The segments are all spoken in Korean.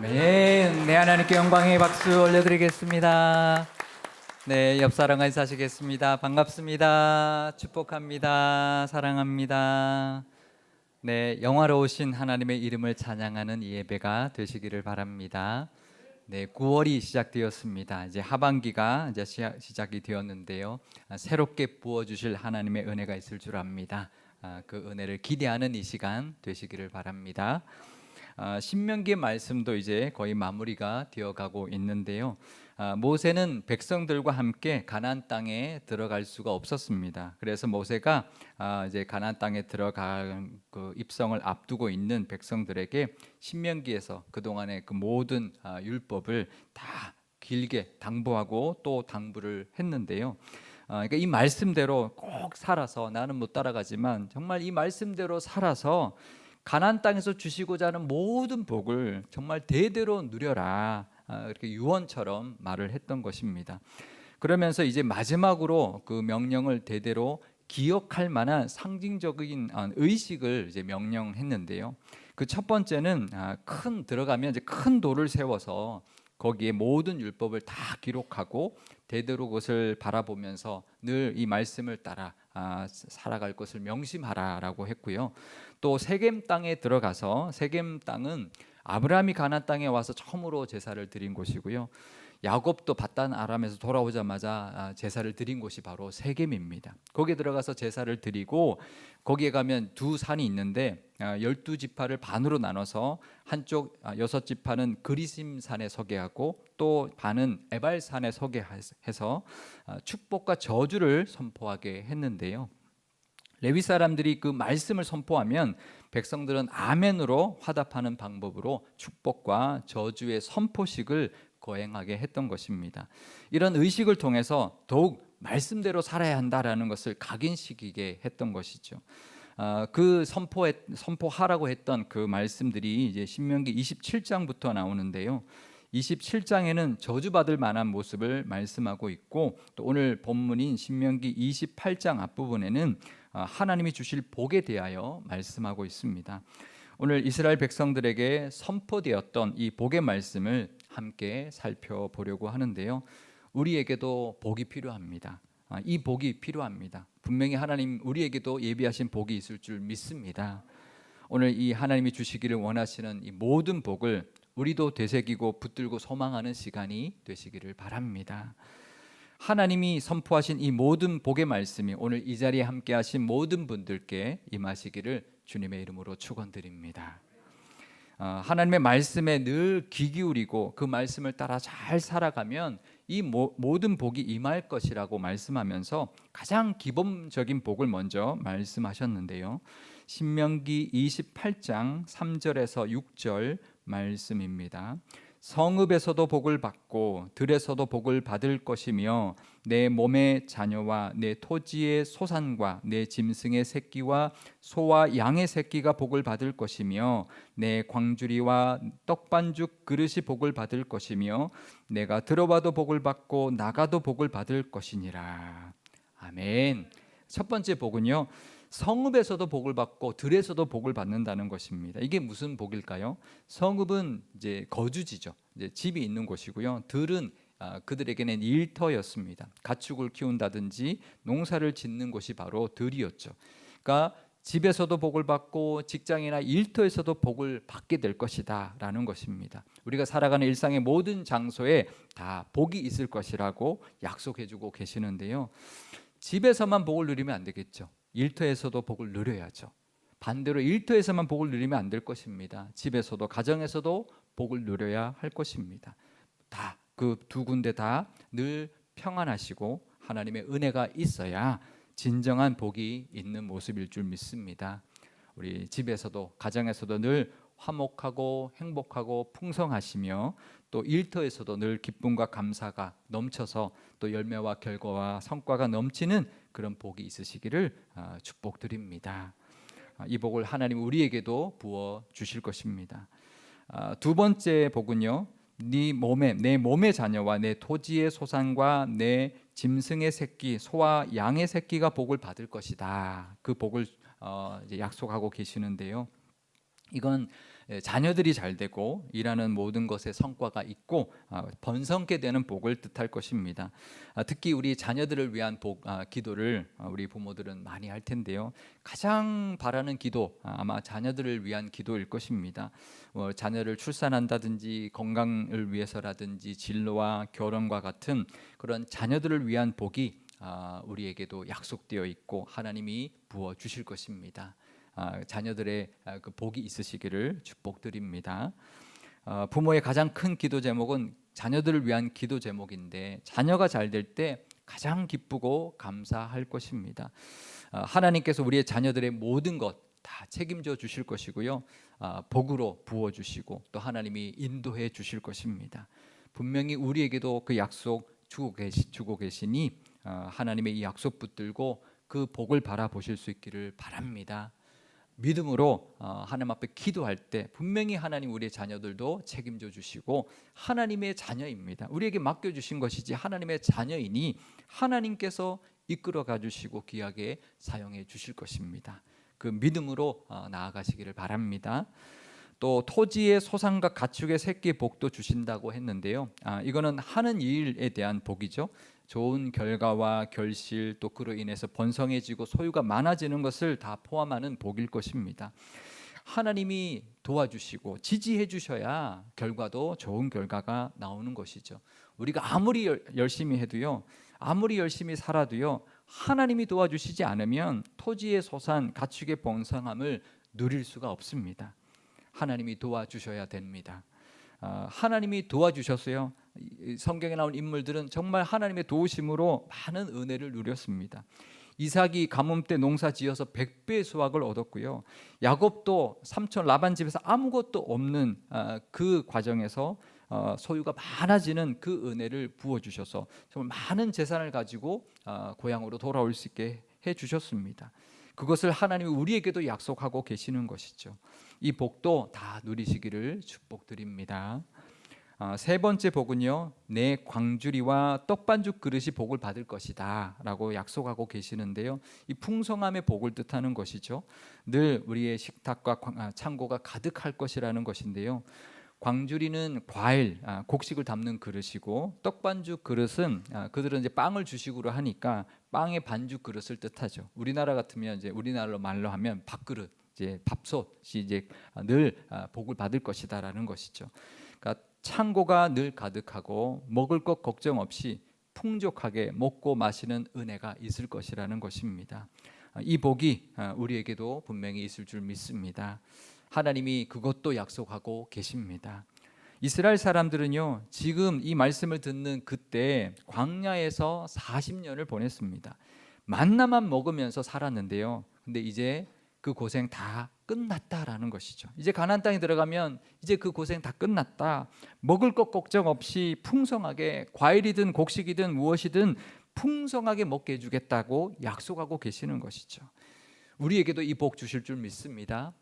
네, 하나님께 영광의 박수 올려드리겠습니다. 네, 옆 사람과 인사하시겠습니다. 반갑습니다. 축복합니다. 사랑합니다. 네, 영화로우신 하나님의 이름을 찬양하는 이 예배가 되시기를 바랍니다. 네, 9월이 시작되었습니다. 이제 하반기가 이제 시작이 되었는데요. 새롭게 부어주실 하나님의 은혜가 있을 줄 압니다. 그 은혜를 기대하는 이 시간 되시기를 바랍니다. 신명기의 말씀도 이제 거의 마무리가 되어가고 있는데요. 모세는 백성들과 함께 가나안 땅에 들어갈 수가 없었습니다. 그래서 모세가 이제 가나안 땅에 들어갈 그 입성을 앞두고 있는 백성들에게 신명기에서 그동안의 그 모든 율법을 다 길게 당부하고 또 당부를 했는데요. 그러니까 이 말씀대로 꼭 살아서, 나는 못 따라가지만 정말 이 말씀대로 살아서 가나안 땅에서 주시고자 하는 모든 복을 정말 대대로 누려라, 이렇게 유언처럼 말을 했던 것입니다. 그러면서 이제 마지막으로 그 명령을 대대로 기억할 만한 상징적인 의식을 이제 명령했는데요. 그 첫 번째는 들어가면 이제 큰 돌을 세워서 거기에 모든 율법을 다 기록하고 대대로 그것을 바라보면서 늘 이 말씀을 따라 살아갈 것을 명심하라라고 했고요. 또 세겜 땅에 들어가서, 세겜 땅은 아브라함이 가나안 땅에 와서 처음으로 제사를 드린 곳이고요. 야곱도 밧단 아람에서 돌아오자마자 제사를 드린 곳이 바로 세겜입니다. 거기에 들어가서 제사를 드리고, 거기에 가면 두 산이 있는데 12지파를 반으로 나눠서 한쪽 6지파는 그리심 산에 서게 하고 또 반은 에발 산에 서게 해서 축복과 저주를 선포하게 했는데요. 레위 사람들이 그 말씀을 선포하면 백성들은 아멘으로 화답하는 방법으로 축복과 저주의 선포식을 거행하게 했던 것입니다. 이런 의식을 통해서 더욱 말씀대로 살아야 한다라는 것을 각인시키게 했던 것이죠. 그 선포하라고 했던 그 말씀들이 이제 신명기 27장부터 나오는데요. 27장에는 저주받을 만한 모습을 말씀하고 있고, 또 오늘 본문인 신명기 28장 앞부분에는 하나님이 주실 복에 대하여 말씀하고 있습니다. 오늘 이스라엘 백성들에게 선포되었던 이 복의 말씀을 함께 살펴보려고 하는데요. 우리에게도 복이 필요합니다. 이 복이 필요합니다. 분명히 하나님 우리에게도 예비하신 복이 있을 줄 믿습니다. 오늘 이 하나님이 주시기를 원하시는 이 모든 복을 우리도 되새기고 붙들고 소망하는 시간이 되시기를 바랍니다. 하나님이 선포하신 이 모든 복의 말씀이 오늘 이 자리에 함께 하신 모든 분들께 임하시기를 주님의 이름으로 축원드립니다. 하나님의 말씀에 늘 귀 기울이고 그 말씀을 따라 잘 살아가면 이 모든 복이 임할 것이라고 말씀하면서 가장 기본적인 복을 먼저 말씀하셨는데요. 신명기 28장 3절에서 6절 말씀입니다. 성읍에서도 복을 받고 들에서도 복을 받을 것이며 내 몸의 자녀와 내 토지의 소산과 내 짐승의 새끼와 소와 양의 새끼가 복을 받을 것이며 내 광주리와 떡반죽 그릇이 복을 받을 것이며 내가 들어와도 복을 받고 나가도 복을 받을 것이니라. 아멘. 첫 번째 복은요, 성읍에서도 복을 받고 들에서도 복을 받는다는 것입니다. 이게 무슨 복일까요? 성읍은 이제 거주지죠. 이제 집이 있는 곳이고요. 들은 그들에게는 일터였습니다. 가축을 키운다든지 농사를 짓는 곳이 바로 들이었죠. 그러니까 집에서도 복을 받고 직장이나 일터에서도 복을 받게 될 것이다 라는 것입니다. 우리가 살아가는 일상의 모든 장소에 다 복이 있을 것이라고 약속해주고 계시는데요. 집에서만 복을 누리면 안 되겠죠. 일터에서도 복을 누려야죠. 반대로 일터에서만 복을 누리면 안 될 것입니다. 집에서도 가정에서도 복을 누려야 할 것입니다. 다 그 두 군데 다 늘 평안하시고 하나님의 은혜가 있어야 진정한 복이 있는 모습일 줄 믿습니다. 우리 집에서도 가정에서도 늘 화목하고 행복하고 풍성하시며 또 일터에서도 늘 기쁨과 감사가 넘쳐서 또 열매와 결과와 성과가 넘치는 그런 복이 있으시기를 축복드립니다. 이 복을 하나님 우리에게도 부어 주실 것입니다. 두 번째 복은요, 내 몸의 자녀와 내 토지의 소산과 내 짐승의 새끼, 소와 양의 새끼가 복을 받을 것이다. 그 복을 이제 약속하고 계시는데요. 이건 자녀들이 잘 되고 일하는 모든 것에 성과가 있고 번성케 되는 복을 뜻할 것입니다. 특히 우리 자녀들을 위한 기도를 우리 부모들은 많이 할 텐데요. 가장 바라는 기도 아마 자녀들을 위한 기도일 것입니다. 자녀를 출산한다든지 건강을 위해서라든지 진로와 결혼과 같은 그런 자녀들을 위한 복이 우리에게도 약속되어 있고 하나님이 부어 주실 것입니다. 자녀들의 그 복이 있으시기를 축복드립니다. 부모의 가장 큰 기도 제목은 자녀들을 위한 기도 제목인데 자녀가 잘 될 때 가장 기쁘고 감사할 것입니다. 하나님께서 우리의 자녀들의 모든 것 다 책임져 주실 것이고요. 복으로 부어 주시고 또 하나님이 인도해 주실 것입니다. 분명히 우리에게도 그 약속 주고 계시니 하나님의 이 약속 붙들고 그 복을 바라보실 수 있기를 바랍니다. 믿음으로 하나님 앞에 기도할 때 분명히 하나님 우리의 자녀들도 책임져 주시고 하나님의 자녀입니다. 우리에게 맡겨주신 것이지 하나님의 자녀이니 하나님께서 이끌어 가주시고 귀하게 사용해 주실 것입니다. 그 믿음으로 나아가시기를 바랍니다. 또 토지의 소산과 가축의 새끼 복도 주신다고 했는데요. 이거는 하는 일에 대한 복이죠. 좋은 결과와 결실 또 그로 인해서 번성해지고 소유가 많아지는 것을 다 포함하는 복일 것입니다. 하나님이 도와주시고 지지해 주셔야 결과도 좋은 결과가 나오는 것이죠. 우리가 아무리 열심히 해도요, 아무리 열심히 살아도요, 하나님이 도와주시지 않으면 토지의 소산, 가축의 번성함을 누릴 수가 없습니다. 하나님이 도와주셔야 됩니다. 하나님이 도와주셨어요. 성경에 나온 인물들은 정말 하나님의 도우심으로 많은 은혜를 누렸습니다. 이삭이 가뭄 때 농사 지어서 100배의 수확을 얻었고요. 야곱도 삼촌 라반 집에서 아무것도 없는 그 과정에서 소유가 많아지는 그 은혜를 부어주셔서 정말 많은 재산을 가지고 고향으로 돌아올 수 있게 해주셨습니다. 그것을 하나님이 우리에게도 약속하고 계시는 것이죠. 이 복도 다 누리시기를 축복드립니다. 세 번째 복은요, 내 광주리와 떡반죽 그릇이 복을 받을 것이다 라고 약속하고 계시는데요, 이 풍성함의 복을 뜻하는 것이죠. 늘 우리의 식탁과 창고가 가득할 것이라는 것인데요, 광주리는 과일, 곡식을 담는 그릇이고 떡반죽 그릇은 그들은 이제 빵을 주식으로 하니까 빵의 반죽 그릇을 뜻하죠. 우리나라 같으면 이제 우리나라 말로 하면 밥그릇, 이제 밥솥이 이제 늘 복을 받을 것이다라는 것이죠. 그러니까 창고가 늘 가득하고 먹을 것 걱정 없이 풍족하게 먹고 마시는 은혜가 있을 것이라는 것입니다. 이 복이 우리에게도 분명히 있을 줄 믿습니다. 하나님이 그것도 약속하고 계십니다. 이스라엘 사람들은요, 지금 이 말씀을 듣는 그때 광야에서 40년을 보냈습니다. 만나만 먹으면서 살았는데요, 근데 이제 그 고생 다 끝났다라는 것이죠. 이제 가나안 땅에 들어가면 이제 그 고생 다 끝났다. 먹을 것 걱정 없이 풍성하게 과일이든 곡식이든 무엇이든 풍성하게 먹게 해주겠다고 약속하고 계시는 것이죠. 우리에게도 이 복 주실 줄 믿습니다.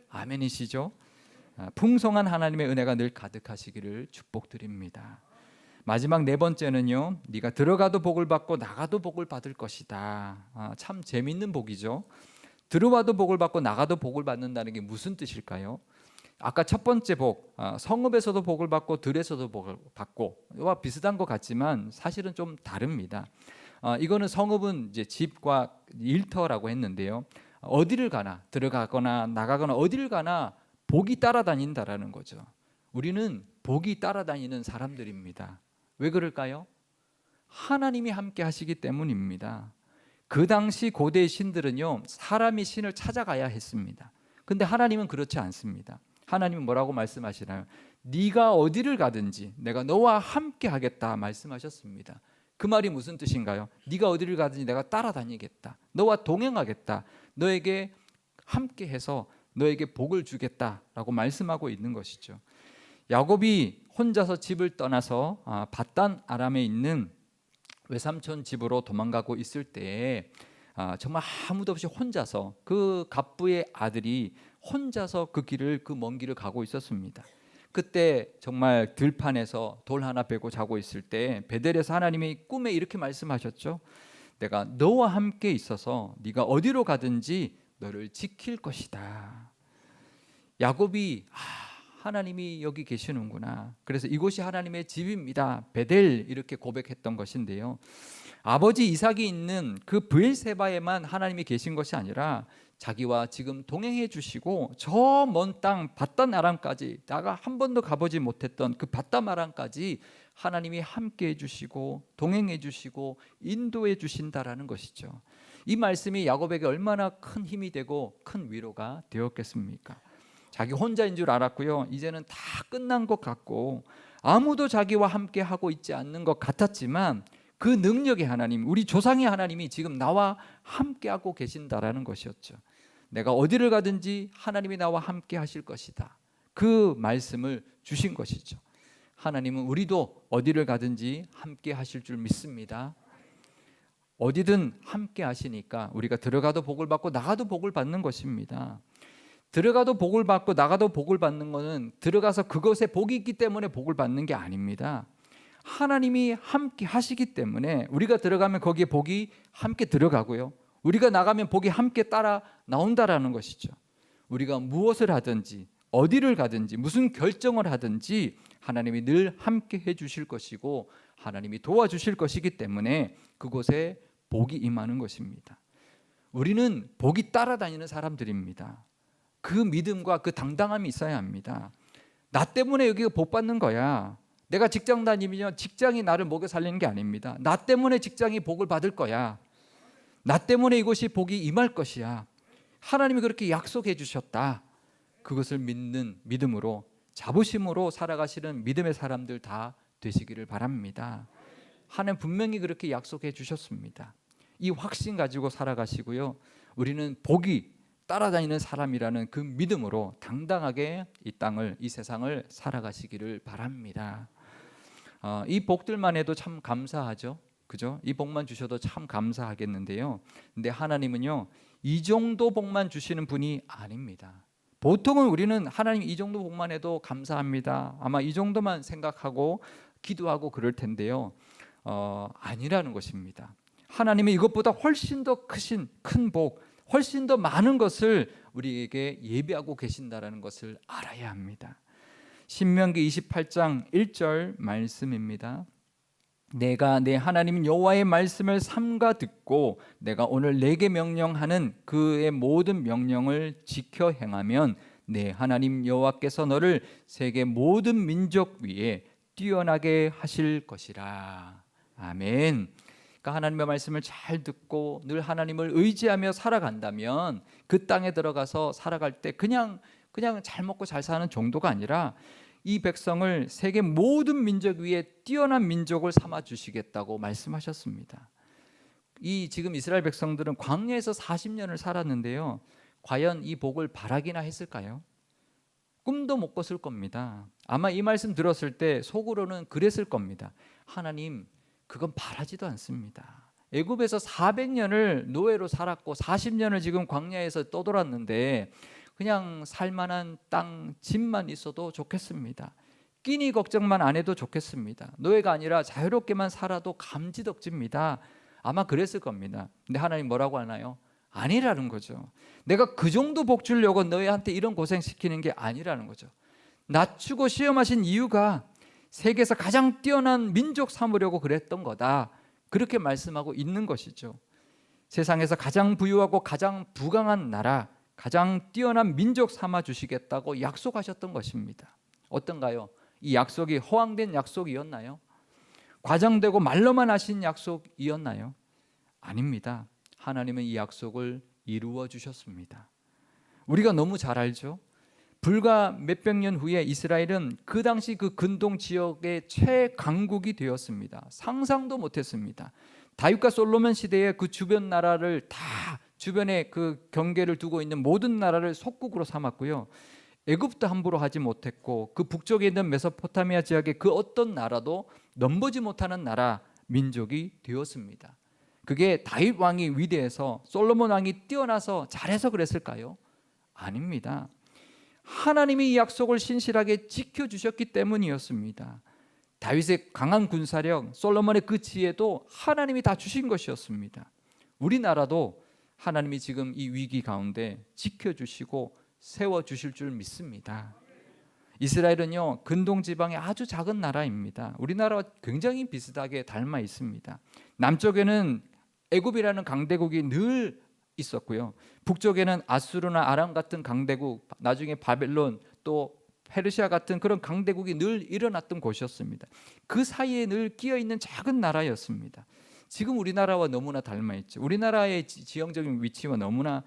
아멘이시죠? 풍성한 하나님의 은혜가 늘 가득하시기를 축복드립니다. 마지막 네 번째는요, 네가 들어가도 복을 받고 나가도 복을 받을 것이다. 참 재밌는 복이죠. 들어와도 복을 받고 나가도 복을 받는다는 게 무슨 뜻일까요? 아까 첫 번째 복, 성읍에서도 복을 받고 들에서도 복을 받고와 비슷한 것 같지만 사실은 좀 다릅니다. 이거는 성읍은 이제 집과 일터라고 했는데요, 어디를 가나 들어가거나 나가거나 어디를 가나 복이 따라다닌다라는 거죠. 우리는 복이 따라다니는 사람들입니다. 왜 그럴까요? 하나님이 함께 하시기 때문입니다. 그 당시 고대의 신들은요, 사람이 신을 찾아가야 했습니다. 근데 하나님은 그렇지 않습니다. 하나님은 뭐라고 말씀하시나요? 네가 어디를 가든지 내가 너와 함께 하겠다 말씀하셨습니다. 그 말이 무슨 뜻인가요? 네가 어디를 가든지 내가 따라다니겠다, 너와 동행하겠다, 너에게 함께해서 너에게 복을 주겠다라고 말씀하고 있는 것이죠. 야곱이 혼자서 집을 떠나서 밧단 아람에 있는 외삼촌 집으로 도망가고 있을 때 정말 아무도 없이 혼자서 그 갑부의 아들이 혼자서 그 길을, 그 먼 길을 가고 있었습니다. 그때 정말 들판에서 돌 하나 베고 자고 있을 때 베델에서 하나님이 꿈에 이렇게 말씀하셨죠. 내가 너와 함께 있어서 네가 어디로 가든지 너를 지킬 것이다. 야곱이 하나님이 여기 계시는구나. 그래서 이곳이 하나님의 집입니다. 베델 이렇게 고백했던 것인데요. 아버지 이삭이 있는 그 브엘세바에만 하나님이 계신 것이 아니라 자기와 지금 동행해 주시고 저 먼 땅 바단 아람까지 나가 한 번도 가보지 못했던 그 바단 아람까지 하나님이 함께 해주시고 동행해 주시고 인도해 주신다라는 것이죠. 이 말씀이 야곱에게 얼마나 큰 힘이 되고 큰 위로가 되었겠습니까? 자기 혼자인 줄 알았고요. 이제는 다 끝난 것 같고 아무도 자기와 함께 하고 있지 않는 것 같았지만 그 능력의 하나님, 우리 조상의 하나님이 지금 나와 함께 하고 계신다라는 것이었죠. 내가 어디를 가든지 하나님이 나와 함께 하실 것이다. 그 말씀을 주신 것이죠. 하나님은 우리도 어디를 가든지 함께 하실 줄 믿습니다. 어디든 함께 하시니까 우리가 들어가도 복을 받고 나가도 복을 받는 것입니다. 들어가도 복을 받고 나가도 복을 받는 것은 들어가서 그것에 복이 있기 때문에 복을 받는 게 아닙니다. 하나님이 함께 하시기 때문에 우리가 들어가면 거기에 복이 함께 들어가고요. 우리가 나가면 복이 함께 따라 나온다라는 것이죠. 우리가 무엇을 하든지 어디를 가든지 무슨 결정을 하든지 하나님이 늘 함께 해주실 것이고 하나님이 도와주실 것이기 때문에 그곳에 복이 임하는 것입니다. 우리는 복이 따라다니는 사람들입니다. 그 믿음과 그 당당함이 있어야 합니다. 나 때문에 여기가 복 받는 거야. 내가 직장 다니면 직장이 나를 먹여 살리는 게 아닙니다. 나 때문에 직장이 복을 받을 거야. 나 때문에 이곳이 복이 임할 것이야. 하나님이 그렇게 약속해 주셨다. 그것을 믿는 믿음으로 자부심으로 살아가시는 믿음의 사람들 다 되시기를 바랍니다. 하나님 분명히 그렇게 약속해 주셨습니다. 이 확신 가지고 살아가시고요. 우리는 복이 따라다니는 사람이라는 그 믿음으로 당당하게 이 땅을, 이 세상을 살아가시기를 바랍니다. 이 복들만 해도 참 감사하죠. 그죠? 이 복만 주셔도 참 감사하겠는데요. 근데 하나님은요, 이 정도 복만 주시는 분이 아닙니다. 보통은 우리는 하나님 이 정도 복만 해도 감사합니다. 아마 이 정도만 생각하고 기도하고 그럴 텐데요. 아니라는 것입니다. 하나님이 이것보다 훨씬 더 크신 큰 복, 훨씬 더 많은 것을 우리에게 예비하고 계신다라는 것을 알아야 합니다. 신명기 28장 1절 말씀입니다. 내가 내 하나님 여호와의 말씀을 삼가 듣고 내가 오늘 내게 명령하는 그의 모든 명령을 지켜 행하면 내 하나님 여호와께서 너를 세계 모든 민족 위에 뛰어나게 하실 것이라. 아멘. 그러니까 하나님의 말씀을 잘 듣고 늘 하나님을 의지하며 살아간다면 그 땅에 들어가서 살아갈 때 그냥 잘 먹고 잘 사는 정도가 아니라 이 백성을 세계 모든 민족 위에 뛰어난 민족을 삼아 주시겠다고 말씀하셨습니다. 이 지금 이스라엘 백성들은 광야에서 40년을 살았는데요. 과연 이 복을 바라기나 했을까요? 꿈도 못 꿨을 겁니다. 아마 이 말씀 들었을 때 속으로는 그랬을 겁니다. 하나님, 그건 바라지도 않습니다. 애굽에서 400년을 노예로 살았고 40년을 지금 광야에서 떠돌았는데 그냥 살만한 땅, 집만 있어도 좋겠습니다. 끼니 걱정만 안 해도 좋겠습니다. 노예가 아니라 자유롭게만 살아도 감지덕집니다. 아마 그랬을 겁니다. 근데 하나님 뭐라고 하나요? 아니라는 거죠. 내가 그 정도 복 주려고 너희한테 이런 고생시키는 게 아니라는 거죠. 낮추고 시험하신 이유가 세계에서 가장 뛰어난 민족 삼으려고 그랬던 거다. 그렇게 말씀하고 있는 것이죠. 세상에서 가장 부유하고 가장 부강한 나라, 가장 뛰어난 민족 삼아 주시겠다고 약속하셨던 것입니다. 어떤가요? 이 약속이 허황된 약속이었나요? 과장되고 말로만 하신 약속이었나요? 아닙니다. 하나님은 이 약속을 이루어 주셨습니다. 우리가 너무 잘 알죠? 불과 몇백 년 후에 이스라엘은 그 당시 그 근동 지역의 최강국이 되었습니다. 상상도 못했습니다. 다윗과 솔로몬 시대에 그 주변 나라를 다 주변에 그 경계를 두고 있는 모든 나라를 속국으로 삼았고요. 애굽도 함부로 하지 못했고 그 북쪽에 있는 메소포타미아 지역의 그 어떤 나라도 넘보지 못하는 나라 민족이 되었습니다. 그게 다윗 왕이 위대해서 솔로몬 왕이 뛰어나서 잘해서 그랬을까요? 아닙니다. 하나님이 이 약속을 신실하게 지켜주셨기 때문이었습니다. 다윗의 강한 군사력, 솔로몬의 그 지혜도 하나님이 다 주신 것이었습니다. 우리나라도 하나님이 지금 이 위기 가운데 지켜주시고 세워주실 줄 믿습니다. 이스라엘은요, 근동 지방의 아주 작은 나라입니다. 우리나라와 굉장히 비슷하게 닮아 있습니다. 남쪽에는 애굽이라는 강대국이 늘 있었고요, 북쪽에는 아수르나 아람 같은 강대국, 나중에 바벨론, 또 페르시아 같은 그런 강대국이 늘 일어났던 곳이었습니다. 그 사이에 늘 끼어 있는 작은 나라였습니다. 지금 우리나라와 너무나 닮아 있죠. 우리나라의 지형적인 위치와 너무나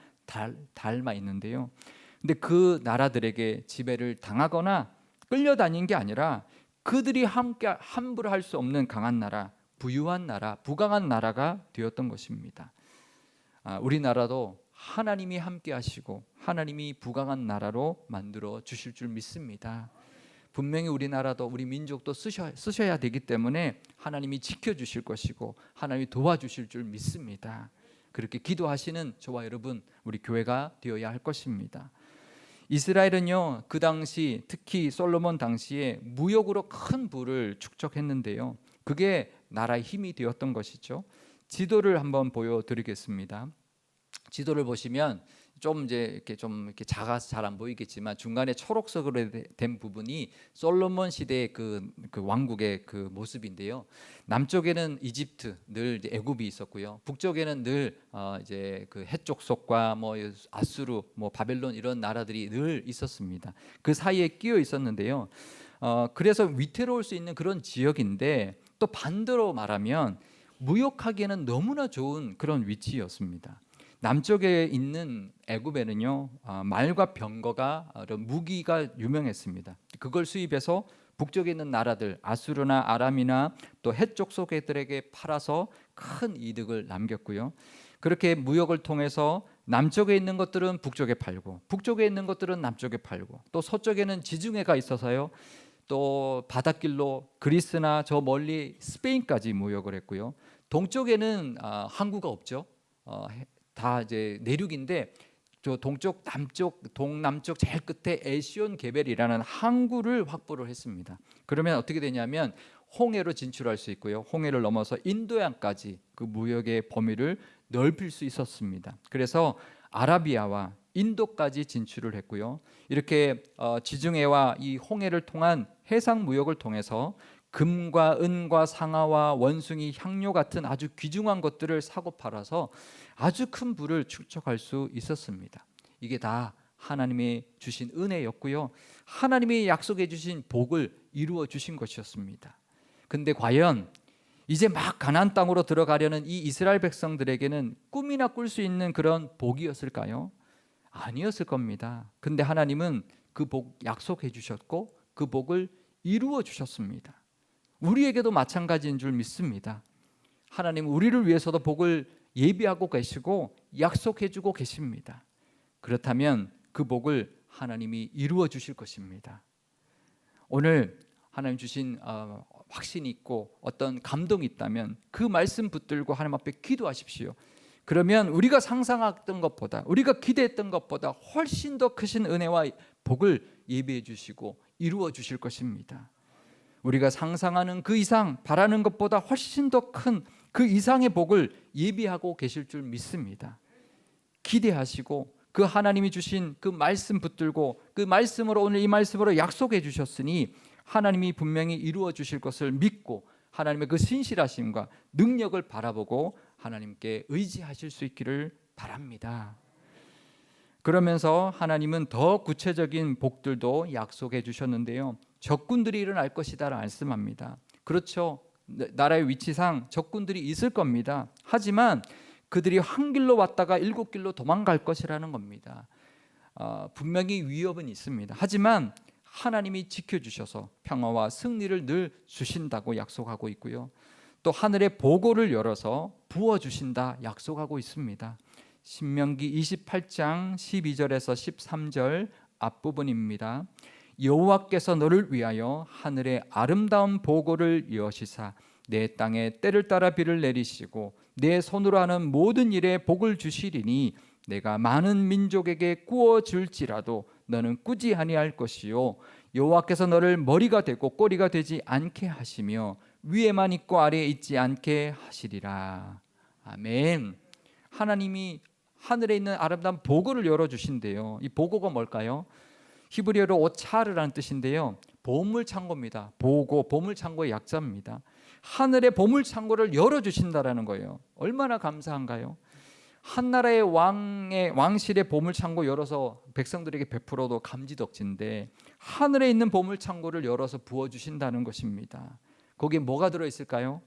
닮아 있는데요. 근데 그 나라들에게 지배를 당하거나 끌려다닌 게 아니라 그들이 함께 함부로 할 수 없는 강한 나라, 부유한 나라, 부강한 나라가 되었던 것입니다. 우리나라도 하나님이 함께 하시고 하나님이 부강한 나라로 만들어 주실 줄 믿습니다. 분명히 우리나라도 우리 민족도 쓰셔야 되기 때문에 하나님이 지켜주실 것이고 하나님이 도와주실 줄 믿습니다. 그렇게 기도하시는 저와 여러분, 우리 교회가 되어야 할 것입니다. 이스라엘은요, 그 당시 특히 솔로몬 당시에 무역으로 큰 부를 축적했는데요, 그게 나라의 힘이 되었던 것이죠. 지도를 한번 보여드리겠습니다. 지도를 보시면 좀 이렇게 작아서 잘 안 보이겠지만 중간에 초록색으로 된 부분이 솔로몬 시대의 그 왕국의 그 모습인데요. 남쪽에는 이집트, 늘 이제 애굽이 있었고요. 북쪽에는 늘 이제 그 해쪽 속과 뭐 아수르, 뭐 바벨론 이런 나라들이 늘 있었습니다. 그 사이에 끼어 있었는데요. 그래서 위태로울 수 있는 그런 지역인데, 또 반대로 말하면 무역하기에는 너무나 좋은 그런 위치였습니다. 남쪽에 있는 애굽에는요, 말과 병거가 무기가 유명했습니다. 그걸 수입해서 북쪽에 있는 나라들 아수르나 아람이나 또 해쪽 속에들에게 팔아서 큰 이득을 남겼고요. 그렇게 무역을 통해서 남쪽에 있는 것들은 북쪽에 팔고 북쪽에 있는 것들은 남쪽에 팔고, 또 서쪽에는 지중해가 있어서요, 또 바닷길로 그리스나 저 멀리 스페인까지 무역을 했고요. 동쪽에는 항구가 없죠. 다 이제 내륙인데 저 동쪽, 남쪽, 동남쪽 제일 끝에 에시온 게벨이라는 항구를 확보를 했습니다. 그러면 어떻게 되냐면 홍해로 진출할 수 있고요, 홍해를 넘어서 인도양까지 그 무역의 범위를 넓힐 수 있었습니다. 그래서 아라비아와 인도까지 진출을 했고요. 이렇게 지중해와 이 홍해를 통한 해상 무역을 통해서 금과 은과 상아와 원숭이, 향료 같은 아주 귀중한 것들을 사고 팔아서 아주 큰 부를 축적할 수 있었습니다. 이게 다 하나님이 주신 은혜였고요, 하나님이 약속해 주신 복을 이루어 주신 것이었습니다. 근데 과연 이제 막 가나안 땅으로 들어가려는 이 이스라엘 백성들에게는 꿈이나 꿀 수 있는 그런 복이었을까요? 아니었을 겁니다. 근데 하나님은 그 복 약속해 주셨고 그 복을 이루어 주셨습니다. 우리에게도 마찬가지인 줄 믿습니다. 하나님은 우리를 위해서도 복을 예비하고 계시고 약속해 주고 계십니다. 그렇다면 그 복을 하나님이 이루어 주실 것입니다. 오늘 하나님 주신 확신이 있고 어떤 감동이 있다면 그 말씀 붙들고 하나님 앞에 기도하십시오. 그러면 우리가 상상했던 것보다, 우리가 기대했던 것보다 훨씬 더 크신 은혜와 복을 예비해 주시고 이루어 주실 것입니다. 우리가 상상하는 그 이상, 바라는 것보다 훨씬 더 큰 그 이상의 복을 예비하고 계실 줄 믿습니다. 기대하시고 그 하나님이 주신 그 말씀 붙들고 그 말씀으로, 오늘 이 말씀으로 약속해 주셨으니 하나님이 분명히 이루어 주실 것을 믿고 하나님의 그 신실하심과 능력을 바라보고 하나님께 의지하실 수 있기를 바랍니다. 그러면서 하나님은 더 구체적인 복들도 약속해 주셨는데요, 적군들이 일어날 것이다 라고 말씀합니다. 그렇죠, 나라의 위치상 적군들이 있을 겁니다. 하지만 그들이 한 길로 왔다가 일곱 길로 도망갈 것이라는 겁니다. 분명히 위협은 있습니다. 하지만 하나님이 지켜주셔서 평화와 승리를 늘 주신다고 약속하고 있고요, 또 하늘의 보고를 열어서 부어주신다 약속하고 있습니다. 신명기 28장 12절에서 13절 앞부분입니다. 여호와께서 너를 위하여 하늘의 아름다운 보고를 여시사 내 땅에 때를 따라 비를 내리시고 내 손으로 하는 모든 일에 복을 주시리니 내가 많은 민족에게 꾸어 줄지라도 너는 꾸지 아니할 것이요 여호와께서 너를 머리가 되고 꼬리가 되지 않게 하시며 위에만 있고 아래에 있지 않게 하시리라. 아멘. 하나님이 하늘에 있는 아름다운 보고를 열어주신대요. 이 보고가 뭘까요? 히브리어로 오차르라는 뜻인데요, 보물창고입니다. 보고, 보물창고의 약자입니다. 하늘의 보물창고를 열어주신다라는 거예요. 얼마나 감사한가요? 한 나라의 왕실의 보물창고 열어서 백성들에게 베풀어도 감지덕진데, 하늘에 있는 보물창고를 열어서 부어주신다는 것입니다. 거기에 뭐가 들어있을까요?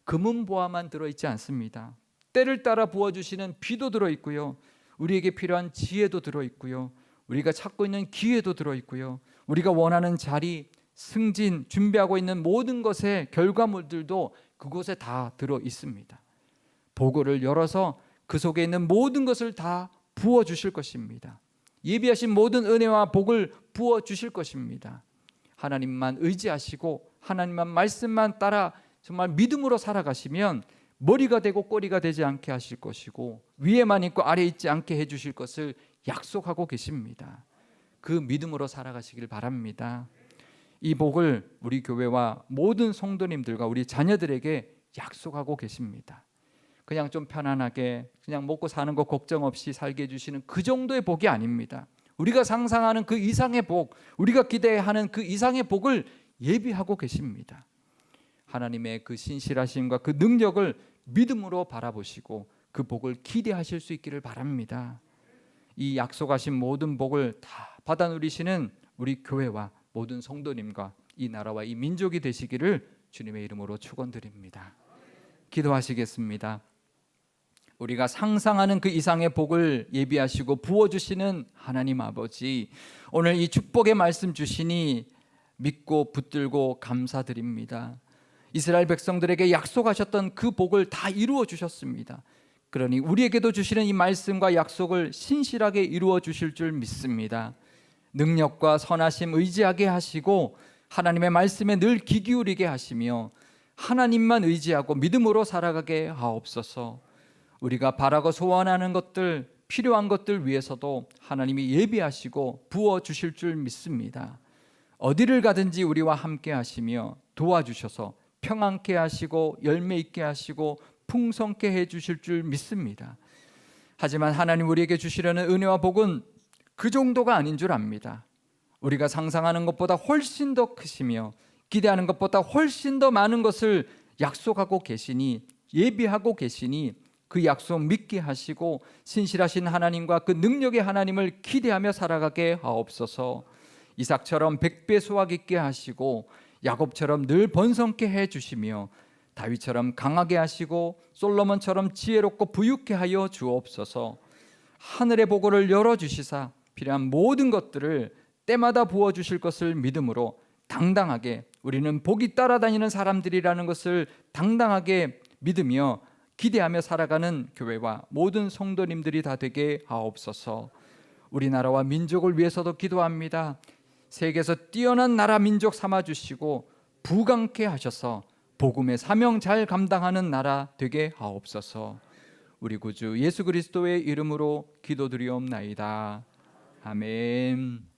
금은보화만 들어있지 않습니다. 때를 따라 부어주시는 비도 들어있고요, 우리에게 필요한 지혜도 들어있고요, 우리가 찾고 있는 기회도 들어있고요, 우리가 원하는 자리, 승진, 준비하고 있는 모든 것의 결과물들도 그곳에 다 들어있습니다. 보고를 열어서 그 속에 있는 모든 것을 다 부어주실 것입니다. 예비하신 모든 은혜와 복을 부어주실 것입니다. 하나님만 의지하시고 하나님만 말씀만 따라 정말 믿음으로 살아가시면 머리가 되고 꼬리가 되지 않게 하실 것이고, 위에만 있고 아래에 있지 않게 해주실 것을 약속하고 계십니다. 그 믿음으로 살아가시길 바랍니다. 이 복을 우리 교회와 모든 성도님들과 우리 자녀들에게 약속하고 계십니다. 그냥 좀 편안하게 그냥 먹고 사는 거 걱정 없이 살게 해주시는 그 정도의 복이 아닙니다. 우리가 상상하는 그 이상의 복, 우리가 기대하는 그 이상의 복을 예비하고 계십니다. 하나님의 그 신실하심과 그 능력을 믿음으로 바라보시고 그 복을 기대하실 수 있기를 바랍니다. 이 약속하신 모든 복을 다 받아 누리시는 우리 교회와 모든 성도님과 이 나라와 이 민족이 되시기를 주님의 이름으로 축원드립니다. 기도하시겠습니다. 우리가 상상하는 그 이상의 복을 예비하시고 부어주시는 하나님 아버지, 오늘 이 축복의 말씀 주시니 믿고 붙들고 감사드립니다. 이스라엘 백성들에게 약속하셨던 그 복을 다 이루어 주셨습니다. 그러니 우리에게도 주시는 이 말씀과 약속을 신실하게 이루어 주실 줄 믿습니다. 능력과 선하심 의지하게 하시고 하나님의 말씀에 늘 귀 기울이게 하시며 하나님만 의지하고 믿음으로 살아가게 하옵소서. 우리가 바라고 소원하는 것들, 필요한 것들 위해서도 하나님이 예비하시고 부어 주실 줄 믿습니다. 어디를 가든지 우리와 함께 하시며 도와주셔서 평안케 하시고 열매 있게 하시고 풍성케 해 주실 줄 믿습니다. 하지만 하나님 우리에게 주시려는 은혜와 복은 그 정도가 아닌 줄 압니다. 우리가 상상하는 것보다 훨씬 더 크시며 기대하는 것보다 훨씬 더 많은 것을 약속하고 계시니, 예비하고 계시니 그 약속 믿게 하시고 신실하신 하나님과 그 능력의 하나님을 기대하며 살아가게 하옵소서. 이삭처럼 100배 수확 있게 하시고 야곱처럼 늘 번성케 해주시며 다윗처럼 강하게 하시고 솔로몬처럼 지혜롭고 부유케 하여 주옵소서. 하늘의 보고를 열어주시사 필요한 모든 것들을 때마다 부어주실 것을 믿음으로 당당하게, 우리는 복이 따라다니는 사람들이라는 것을 당당하게 믿으며 기대하며 살아가는 교회와 모든 성도님들이 다 되게 하옵소서. 우리나라와 민족을 위해서도 기도합니다. 세계에서 뛰어난 나라 민족 삼아주시고 부강케 하셔서 복음의 사명 잘 감당하는 나라 되게 하옵소서. 우리 구주 예수 그리스도의 이름으로 기도드리옵나이다. 아멘.